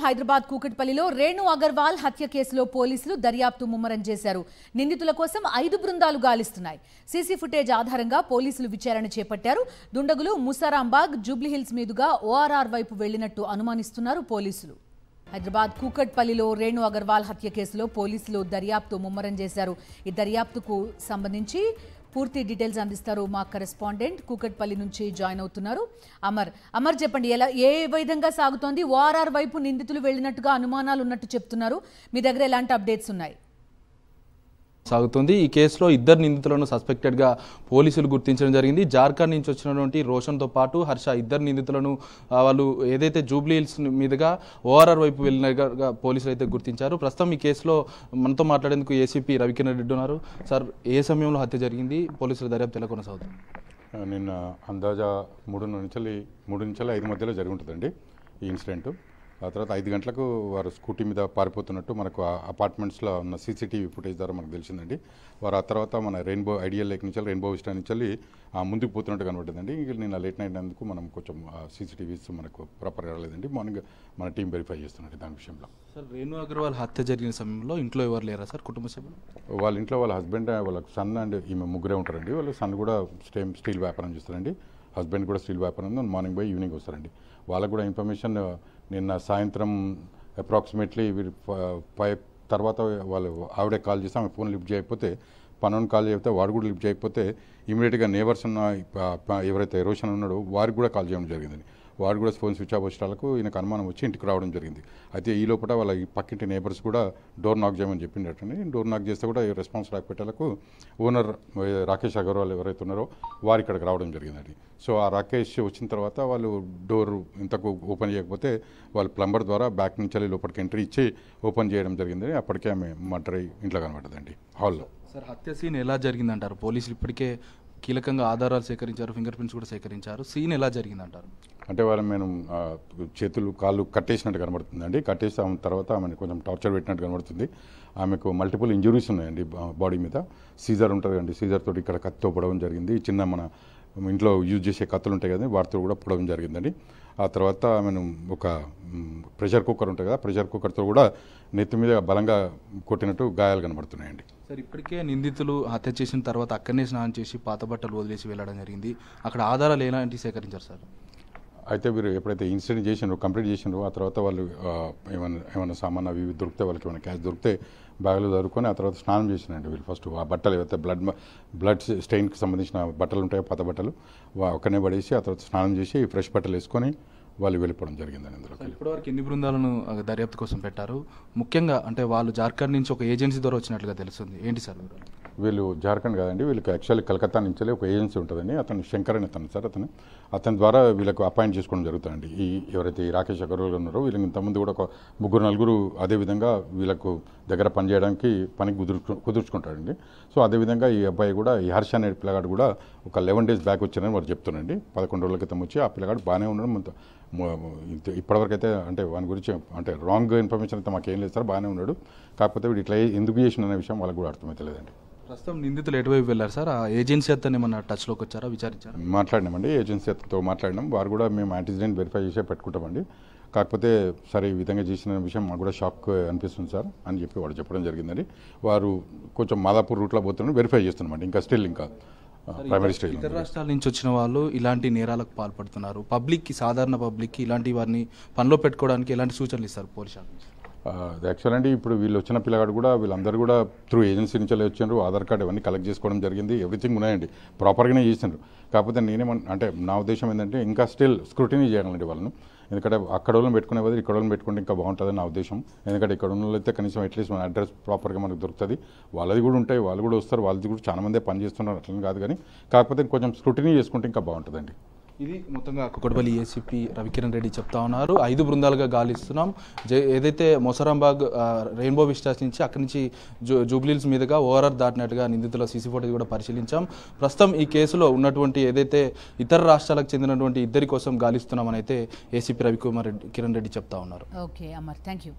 హైదరాబాద్ కూకట్పల్లిలో రేణు అగర్వాల్ హత్య కేసులో పోలీసులు దర్యాప్తు ముమ్మరం చేశారు. నిందితుల కోసం 5 బృందాలు గాలిస్తున్నాయి. సీసీ ఫుటేజ్ ఆధారంగా పోలీసులు విచారణ చేపట్టారు. దుండగులు ముసారాంబాగ్, జూబ్లీహిల్స్ మీదుగా ఓఆర్ఆర్ వైపు వెళ్లినట్టు అనుమానిస్తున్నారు పోలీసులు. హైదరాబాద్ కూకట్పల్లిలో రేణు అగర్వాల్ హత్య కేసులో పోలీసులు దర్యాప్తు ముమ్మరం చేశారు. ఈ దర్యాప్తుకు సంబంధించి పూర్తి డీటెయిల్స్ అందిస్తారు మా కరెస్పాండెంట్ కూకట్పల్లి నుంచి జాయిన్ అవుతున్నారు అమర్ చెప్పండి, ఏ విధంగా సాగుతోంది? ఓఆర్ఆర్ వైపు నిందితులు వెళ్ళినట్టుగా అనుమానాలు ఉన్నట్టు చెప్తున్నారు. మీ దగ్గర ఎలాంటి అప్డేట్స్ ఉన్నాయి? సాగుతుంది. ఈ కేసులో 2 నిందితులను సస్పెక్టెడ్గా పోలీసులు గుర్తించడం జరిగింది. జార్ఖండ్ నుంచి వచ్చినటువంటి రోషన్తో పాటు హర్ష 2 నిందితులను వాళ్ళు ఏదైతే జూబ్లీహిల్స్ మీదుగా ఓఆర్ఆర్ వైపు వెళ్ళినగా పోలీసులు అయితే గుర్తించారు. ప్రస్తుతం ఈ కేసులో మనతో మాట్లాడేందుకు ఏసీపీ రవికిరణ్ రెడ్డి ఉన్నారు. సార్, ఏ సమయంలో హత్య జరిగింది? పోలీసుల దర్యాప్తు ఎలా కొనసాగుతుంది? నిన్న అందాజా 3 నుంచి 5 మధ్యలో జరిగి ఉంటుందండి ఈ ఇన్సిడెంట్. ఆ తర్వాత 5 గంటలకు వారు స్కూటీ మీద పారిపోతున్నట్టు మనకు అపార్ట్మెంట్స్లో ఉన్న సీసీటీవీ ఫుటేజ్ ద్వారా మనకు తెలిసిందండి. వారు ఆ తర్వాత మన రెయిన్బో ఐడియల్ లేక్ నుంచి రెయిన్బో విస్టా నుంచి ముందుకు పోతున్నట్టు కనబడిందండి. నిన్న లేట్ నైట్ అందుకు మనం కొంచెం సీసీటీవీస్ మనకు ప్రాపర్గా రాలేదండి. మార్నింగ్ మన టీం వెరిఫై చేస్తున్నట్టు దాని విషయంలో. సార్, రేణు అగర్వాల్ హత్య జరిగిన సమయంలో ఇంట్లో ఎవరు లేరా సార్? కుటుంబ సభ్యులు వాళ్ళ ఇంట్లో వాళ్ళ హస్బెండ్, వాళ్ళ సన్ అండ్ ఈమె ముగ్గురే ఉంటారండి. వాళ్ళ సన్ కూడా స్టీల్ వ్యాపారం చేస్తారండి. హస్బెండ్ కూడా స్టీల్ వ్యాపారం ఉంది. మార్నింగ్ బై ఈవినింగ్ వస్తారండి. వాళ్ళకు కూడా ఇన్ఫర్మేషన్ నిన్న సాయంత్రం అప్రాక్సిమేట్లీ 5 తర్వాత వాళ్ళు ఆవిడే కాల్ చేస్తే ఆమె ఫోన్ లిఫ్ట్ చేయకపోతే, పనోని కాల్ చేస్తే వాడు కూడా లిఫ్ట్ చేయకపోతే ఇమీడియట్గా నేబర్స్ ఉన్న ఎవరైతే రోషన్ ఉన్నాడో వారికి కూడా కాల్ చేయడం జరిగిందండి. వాడు కూడా ఫోన్ స్విచ్ ఆఫ్ వచ్చేటాలకు ఈయనకు అనుమానం వచ్చి ఇంటికి రావడం జరిగింది. అయితే ఈ లోపల వాళ్ళ పక్కింటి నేబర్స్ కూడా డోర్ నాక్ చేయమని చెప్పిండటండి. డోర్ నాక్ చేస్తే కూడా రెస్పాన్స్ రాకపోయేటాలకు ఓనర్ రాకేష్ అగర్వాల్ ఎవరైతే ఉన్నారో వారు ఇక్కడికి రావడం జరిగిందండి. సో ఆ రాకేష్ వచ్చిన తర్వాత వాళ్ళు డోర్ ఇంతకు ఓపెన్ చేయకపోతే వాళ్ళు ప్లంబర్ ద్వారా బ్యాక్ నుంచి వెళ్ళి లోపలికి ఎంట్రీ ఇచ్చి ఓపెన్ చేయడం జరిగింది. అప్పటికే ఆమె మర్డర్ అయ్యి ఇంట్లో కనబడ్డదండి హాల్లో. సార్, హత్య సీన్ ఎలా జరిగిందంటారు? పోలీసులు ఇప్పటికే కీలకంగా ఆధారాలు సేకరించారు, ఫింగర్ ప్రింట్స్ కూడా సేకరించారు. సీన్ ఎలా జరిగిందంటారు? అంటే వాళ్ళు మేము చేతులు కాళ్ళు కట్టేసినట్టు కనబడుతుందండి. కట్టేసి తర్వాత ఆమెను కొంచెం టార్చర్ పెట్టినట్టు కనబడుతుంది. ఆమెకు మల్టిపుల్ ఇంజురీస్ ఉన్నాయండి బాడీ మీద. సీజర్ ఉంటుంది అండి. సీజర్ తోటి ఇక్కడ కత్తితో పొడవడం జరిగింది. చిన్న మన ఇంట్లో యూజ్ చేసే కత్తులు ఉంటాయి కదా, వాటితో కూడా పొడవడం జరిగిందండి. ఆ తర్వాత ఆమెను ఒక ప్రెషర్ కుక్కర్ ఉంటుంది కదా, ప్రెషర్ కుక్కర్తో కూడా నెత్తి మీద బలంగా కొట్టినట్టు గాయాలు కనబడుతున్నాయండి. సార్, ఇప్పటికే నిందితులు హత్య చేసిన తర్వాత అక్కడనే స్నానం చేసి పాత బట్టలు వదిలేసి వెళ్ళడం జరిగింది. అక్కడ ఆధారాలు ఎలాంటివి సేకరించారు సార్? అయితే వీరు ఎప్పుడైతే ఇన్సిడెంట్ చేసినారో, కంప్లీట్ చేసినారో, ఆ తర్వాత వాళ్ళు ఏమైనా సామాన్ అవి దొరికితే, వాళ్ళకి ఏమైనా క్యాష్ దొరికితే బ్యాగులు దొరుకుని ఆ తర్వాత స్నానం చేసినండి వీళ్ళు. ఫస్ట్ ఆ బట్టలు ఏవైతే బ్లడ్ స్టెయిన్కి సంబంధించిన బట్టలు ఉంటాయో, పాత బట్టలు ఒక్కనే పడేసి ఆ తర్వాత స్నానం చేసి ఫ్రెష్ బట్టలు వేసుకొని వాళ్ళు వెళ్ళిపోవడం జరిగిందని. అందులో ఇప్పటివరకు ఎన్ని బృందాలను దర్యాప్తు కోసం పెట్టారు? ముఖ్యంగా అంటే వాళ్ళు జార్ఖండ్ నుంచి ఒక ఏజెన్సీ ద్వారా వచ్చినట్లుగా తెలుస్తుంది. ఏంటి సార్? వీళ్ళు జార్ఖండ్ కాదండి, వీళ్ళకి యాక్చువల్లీ కలకత్తా నుంచి ఒక ఏజెన్సీ ఉంటుందండి. అతను శంకర్ అని అతను సార్. అతని ద్వారా వీళ్ళకు అపాయింట్ చేసుకోవడం జరుగుతుందండి. ఎవరైతే ఈ రాకేష్ అగర్వాల్ ఉన్నారో వీళ్ళకి ఇంతకుముందు కూడా ఒక 3-4 అదేవిధంగా వీళ్ళకు దగ్గర పనిచేయడానికి పనికి కుదుర్చుకుంటాడండి. సో అదేవిధంగా ఈ అబ్బాయి కూడా, ఈ హర్ష అనే పిల్లగాడు కూడా ఒక 11 days బ్యాక్ వచ్చారని వారు చెప్తున్నారండి. 11 రోజుల క్రితం వచ్చి ఆ పిల్లగాడు బాగానే ఉండడం, ఇప్పటివరకు అయితే అంటే వాని గురించి అంటే రాంగ్ ఇన్ఫర్మేషన్ అయితే మాకేం లేదు సార్, బాగానే ఉన్నాడు. కాకపోతే వీడు ఇట్లా ఎందుకు చేసిన అనే విషయం వాళ్ళకు కూడా అర్థమైతే లేదండి. ప్రస్తుతం నిందితులు ఎటువైపు వెళ్ళారు సార్? ఆ ఏజెన్సీ అతను ఏమన్నా టచ్లోకి వచ్చారా, విచారించారా? మాట్లాడినామండి, ఏజెన్సీ అతనితో మాట్లాడినాం. వారు కూడా మేము యాంటీజెంట్ వెరిఫై చేసే పెట్టుకుంటామండి. కాకపోతే సరే ఈ విధంగా చేసిన విషయం మాకు కూడా షాక్ అనిపిస్తుంది సార్ అని చెప్పి వాడు చెప్పడం జరిగిందండి. వారు కొంచెం మాదాపూర్ రూట్లో పోతున్నారు, వెరిఫై చేస్తున్నామండి. ఇంకా స్టిల్ ఇంకా ప్రైమరీ స్టేజ్. ఇతర రాష్ట్రాల నుంచి వచ్చిన వాళ్ళు ఇలాంటి నేరాలకు పాల్పడుతున్నారు. పబ్లిక్కి, సాధారణ పబ్లిక్కి ఇలాంటి వారిని పనిలో పెట్టుకోవడానికి ఎలాంటి సూచనలు ఇస్తారు పోలీసు? యాక్చువల్ అండి, ఇప్పుడు వీళ్ళు వచ్చిన పిల్లగాడు కూడా వీళ్ళందరూ కూడా త్రూ ఏజెన్సీ నుంచి వచ్చారు. ఆధార్ కార్డు ఇవన్నీ కలెక్ట్ చేసుకోవడం జరిగింది. ఎవ్రీథింగ్ ఉన్నాయండి, ప్రాపర్గానే చేసినారు. కాకపోతే అంటే నా ఉద్దేశం ఏంటంటే ఇంకా స్టిల్ స్క్రూటినీ చేయాలండి వాళ్ళను. ఎందుకంటే అక్కడ వాళ్ళని పెట్టుకునే బదులు ఇక్కడ వాళ్ళని పెట్టుకుంటే ఇంకా బాగుంటుందని నా ఉద్దేశం. ఎందుకంటే ఇక్కడ ఉన్న అయితే కనీసం అట్లీస్ట్ మన అడ్రస్ ప్రాపర్గా మనకు దొరుకుతుంది. వాళ్ళది కూడా ఉంటాయి, వాళ్ళు కూడా వస్తారు, వాళ్ళది కూడా చాలా మందే పని చేస్తున్నారు, అట్లని కాదు. కానీ కాకపోతే కొంచెం స్క్రూటినీ చేసుకుంటే ఇంకా బాగుంటుందండి. ఇది మొత్తంగా కూకట్పల్లి ఏసీపీ రవికిరణ్ రెడ్డి చెప్తా ఉన్నారు. 5 బృందాలుగా గాలిస్తున్నాం. ఏదైతే మొసరాంబాగ్ రెయిన్బో విస్టాస్ నుంచి అక్కడి నుంచి జూబ్లీహిల్స్ మీదుగా ఓఆర్ఆర్ దాటినట్టుగా నిందితుల సీసీ ఫోటేజ్ కూడా పరిశీలించాం. ప్రస్తుతం ఈ కేసులో ఉన్నటువంటి ఏదైతే ఇతర రాష్ట్రాలకు చెందినటువంటి 2 కోసం గాలిస్తున్నామని అయితే ఏసీపీ రవికిరణ్ రెడ్డి చెప్తా ఉన్నారు. Okay Amar, thank you.